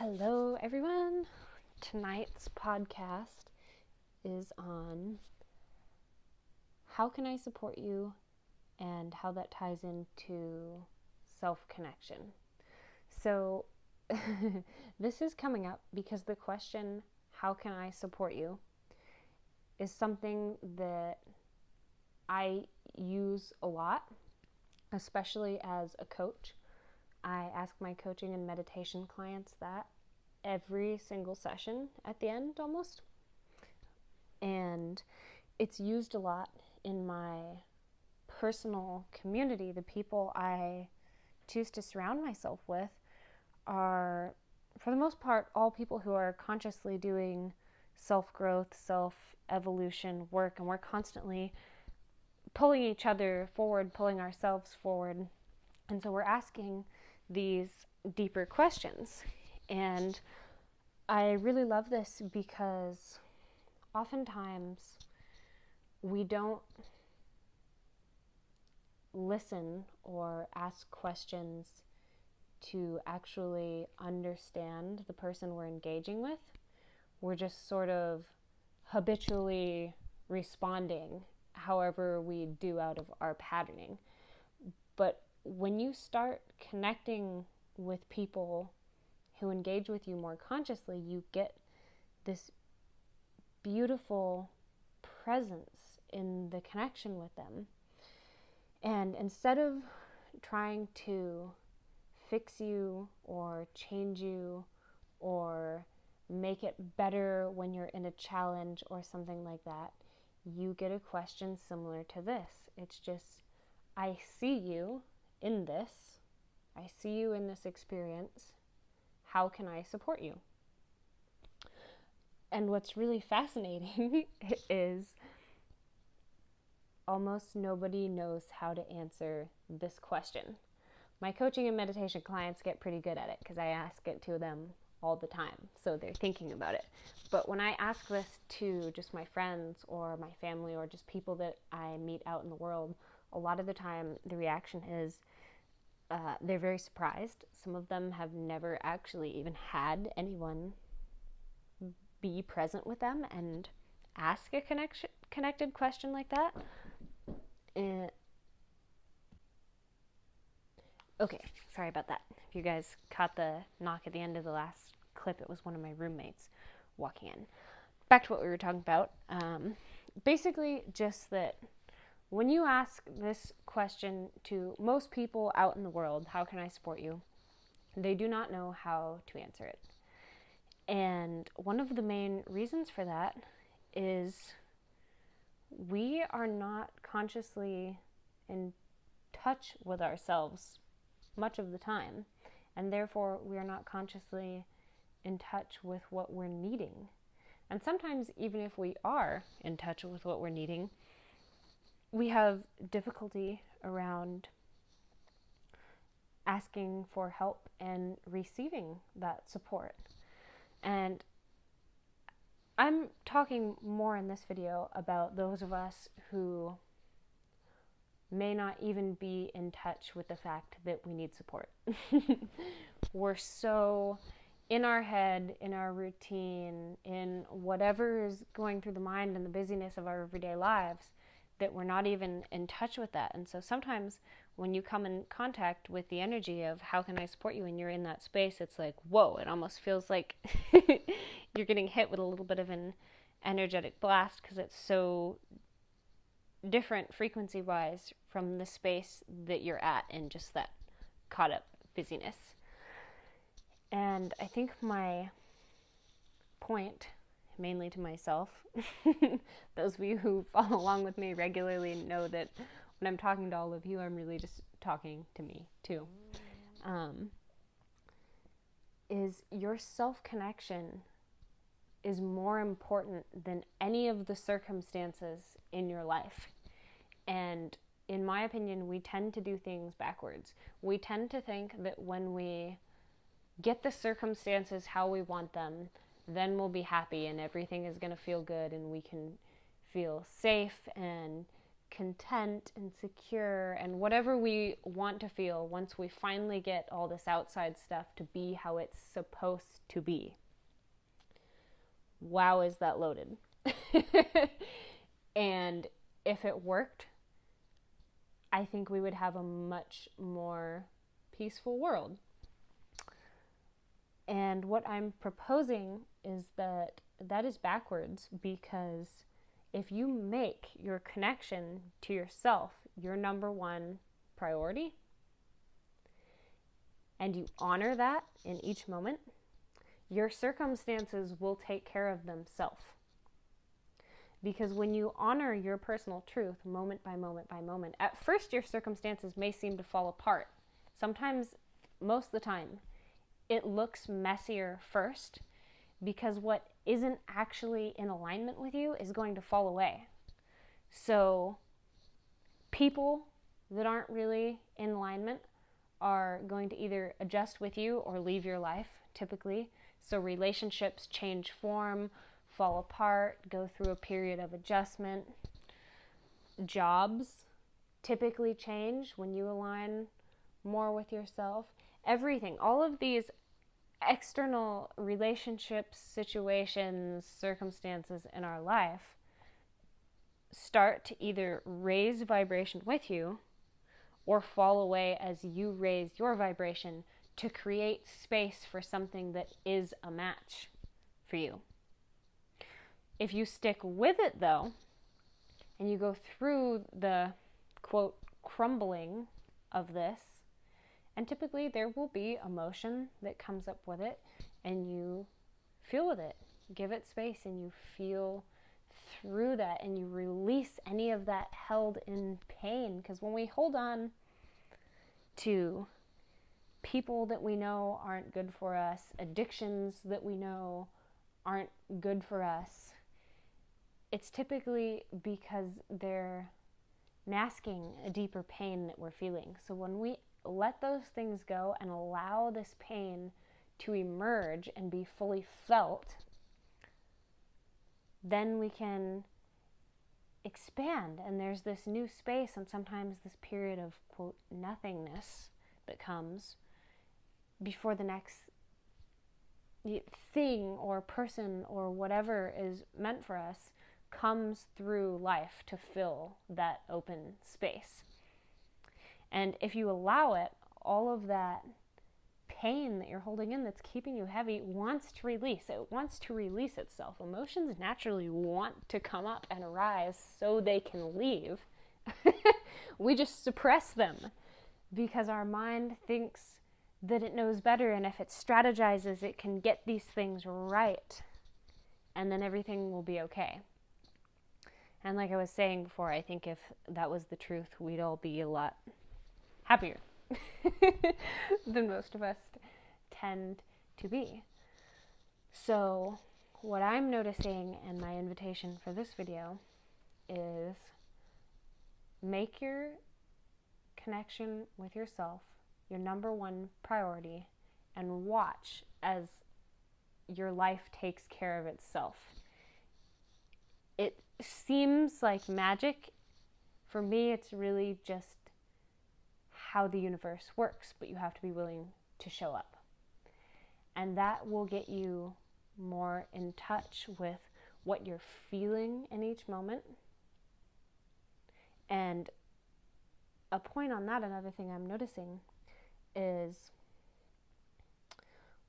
Hello, everyone. Tonight's podcast is on how can I support you and how that ties into self-connection. So, this is coming up because the question, how can I support you, is something that I use a lot, especially as a coach. I ask my coaching and meditation clients that every single session at the end almost. And it's used a lot in my personal community. The people I choose to surround myself with are, for the most part, all people who are consciously doing self-growth, self-evolution work, and we're constantly pulling each other forward, pulling ourselves forward. And so we're asking these deeper questions. And I really love this because oftentimes we don't listen or ask questions to actually understand the person we're engaging with. We're just sort of habitually responding however we do out of our patterning. But when you start connecting with people who engage with you more consciously, you get this beautiful presence in the connection with them. And instead of trying to fix you or change you or make it better when you're in a challenge or something like that, you get a question similar to this. It's just, I see you in this. I see you in this experience. How can I support you? And what's really fascinating is almost nobody knows how to answer this question. My coaching and meditation clients get pretty good at it because I ask it to them all the time, so they're thinking about it. But when I ask this to just my friends or my family or just people that I meet out in the world, a lot of the time the reaction is they're very surprised. Some of them have never actually even had anyone be present with them and ask a connected question like that. Okay, sorry about that. If you guys caught the knock at the end of the last clip, it was one of my roommates walking in. Back to what we were talking about. Basically, just that when you ask this question to most people out in the world, how can I support you? They do not know how to answer it. And one of the main reasons for that is we are not consciously in touch with ourselves much of the time, and therefore we are not consciously in touch with what we're needing. And sometimes even if we are in touch with what we're needing, we have difficulty around asking for help and receiving that support. And I'm talking more in this video about those of us who may not even be in touch with the fact that we need support. We're so in our head, in our routine, in whatever is going through the mind and the busyness of our everyday lives, that we're not even in touch with that. And so sometimes when you come in contact with the energy of how can I support you and you're in that space, it's like, whoa, it almost feels like you're getting hit with a little bit of an energetic blast because it's so different frequency-wise from the space that you're at in just that caught up busyness. And I think my point, mainly to myself, those of you who follow along with me regularly know that when I'm talking to all of you, I'm really just talking to me too, is your self-connection is more important than any of the circumstances in your life. And in my opinion, we tend to do things backwards. We tend to think that when we get the circumstances how we want them, then we'll be happy and everything is going to feel good and we can feel safe and content and secure and whatever we want to feel once we finally get all this outside stuff to be how it's supposed to be. Wow, is that loaded. And if it worked, I think we would have a much more peaceful world. And what I'm proposing is that is backwards, because if you make your connection to yourself your number one priority, and you honor that in each moment, your circumstances will take care of themselves. Because when you honor your personal truth moment by moment by moment, at first your circumstances may seem to fall apart. Sometimes, most of the time, it looks messier first, because what isn't actually in alignment with you is going to fall away. So people that aren't really in alignment are going to either adjust with you or leave your life, typically. So relationships change form, fall apart, go through a period of adjustment. Jobs typically change when you align more with yourself. Everything, all of these external relationships, situations, circumstances in our life start to either raise vibration with you or fall away as you raise your vibration to create space for something that is a match for you. If you stick with it, though, and you go through the, quote, crumbling of this, and typically there will be emotion that comes up with it, and you feel with it. Give it space, and you feel through that, and you release any of that held in pain. Because when we hold on to people that we know aren't good for us, addictions that we know aren't good for us, it's typically because they're masking a deeper pain that we're feeling. So when we let those things go and allow this pain to emerge and be fully felt, then we can expand, and there's this new space and sometimes this period of, quote, nothingness that comes before the next thing or person or whatever is meant for us comes through life to fill that open space. And if you allow it, all of that pain that you're holding in that's keeping you heavy wants to release. It wants to release itself. Emotions naturally want to come up and arise so they can leave. We just suppress them because our mind thinks that it knows better, and if it strategizes, it can get these things right, and then everything will be okay. And like I was saying before, I think if that was the truth, we'd all be a lot happier than most of us tend to be. So what I'm noticing, and my invitation for this video, is make your connection with yourself your number one priority, and watch as your life takes care of itself. It seems like magic. For me, it's really just how the universe works, but you have to be willing to show up. And that will get you more in touch with what you're feeling in each moment. And a point on that, another thing I'm noticing, is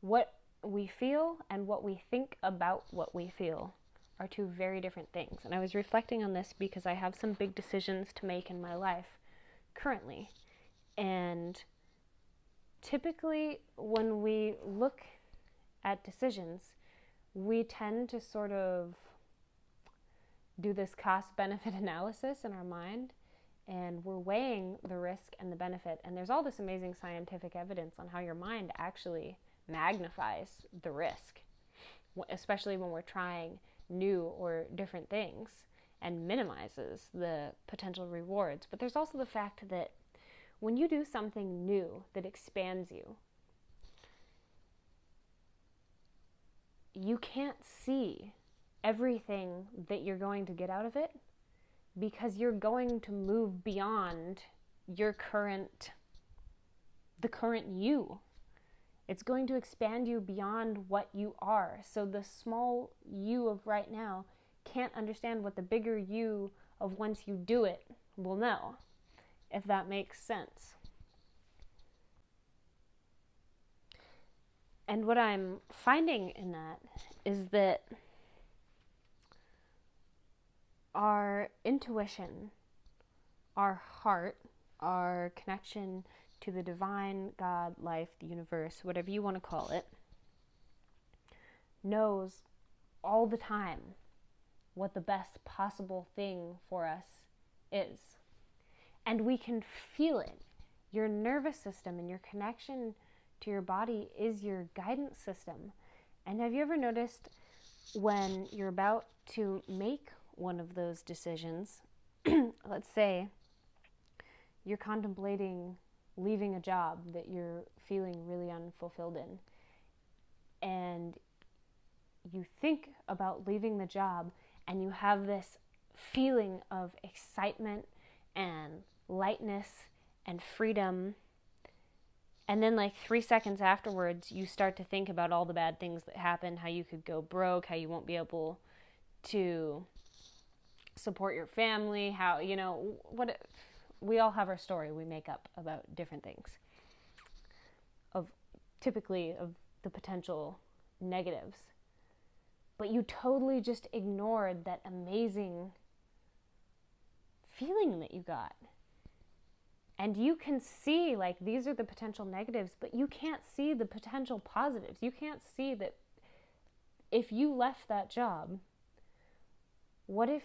what we feel and what we think about what we feel are two very different things. And I was reflecting on this because I have some big decisions to make in my life currently. And typically when we look at decisions, we tend to sort of do this cost-benefit analysis in our mind, and we're weighing the risk and the benefit. And there's all this amazing scientific evidence on how your mind actually magnifies the risk, especially when we're trying new or different things, and minimizes the potential rewards. But there's also the fact that when you do something new that expands you, you can't see everything that you're going to get out of it, because you're going to move beyond the current you. It's going to expand you beyond what you are. So the small you of right now can't understand what the bigger you of once you do it will know, if that makes sense. And what I'm finding in that is that our intuition, our heart, our connection to the divine, God, life, the universe, whatever you want to call it, knows all the time what the best possible thing for us is. And we can feel it. Your nervous system and your connection to your body is your guidance system. And have you ever noticed when you're about to make one of those decisions, let's say you're contemplating leaving a job that you're feeling really unfulfilled in, and you think about leaving the job and you have this feeling of excitement and lightness and freedom, and then like 3 seconds afterwards you start to think about all the bad things that happened, how you could go broke, how you won't be able to support your family, how, what we all have our story we make up about different things, typically of the potential negatives. But you totally just ignored that amazing feeling that you got. And you can see, like, these are the potential negatives, but you can't see the potential positives. You can't see that if you left that job, what if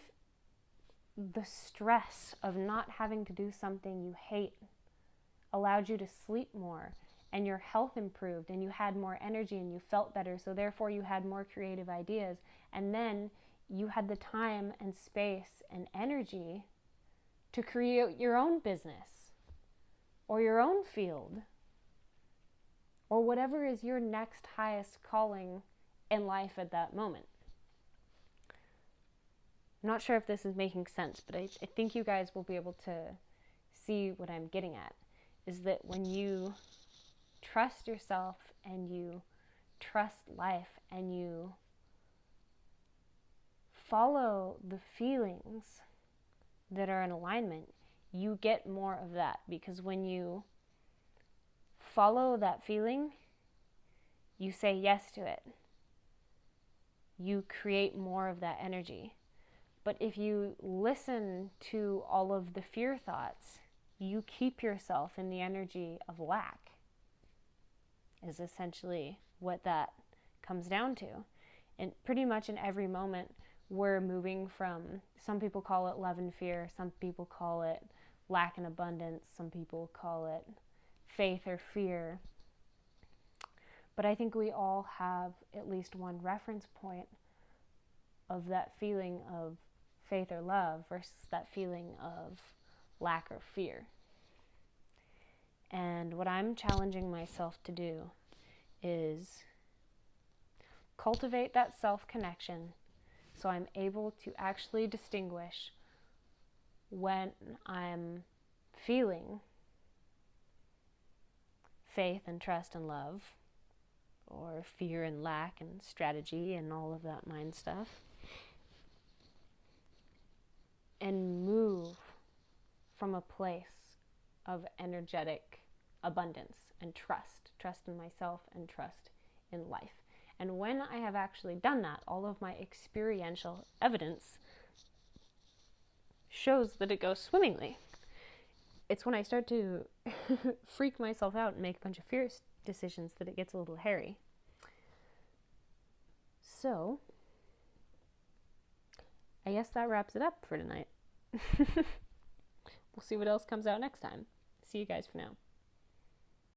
the stress of not having to do something you hate allowed you to sleep more, and your health improved, and you had more energy, and you felt better, so therefore you had more creative ideas, and then you had the time and space and energy to create your own business or your own field or whatever is your next highest calling in life at that moment. I'm not sure if this is making sense, but I think you guys will be able to see what I'm getting at, is that when you trust yourself and you trust life and you follow the feelings that are in alignment, you get more of that. Because when you follow that feeling, you say yes to it. You create more of that energy. But if you listen to all of the fear thoughts, you keep yourself in the energy of lack, is essentially what that comes down to. And pretty much in every moment, we're moving from, some people call it love and fear, some people call it lack and abundance, some people call it faith or fear. But I think we all have at least one reference point of that feeling of faith or love versus that feeling of lack or fear. And what I'm challenging myself to do is cultivate that self-connection so I'm able to actually distinguish when I'm feeling faith and trust and love, or fear and lack and strategy and all of that mind stuff, and move from a place of energetic abundance and trust in myself and trust in life. And when I have actually done that, all of my experiential evidence shows that it goes swimmingly. It's when I start to freak myself out and make a bunch of fear decisions that it gets a little hairy. So, I guess that wraps it up for tonight. We'll see what else comes out next time. See you guys for now.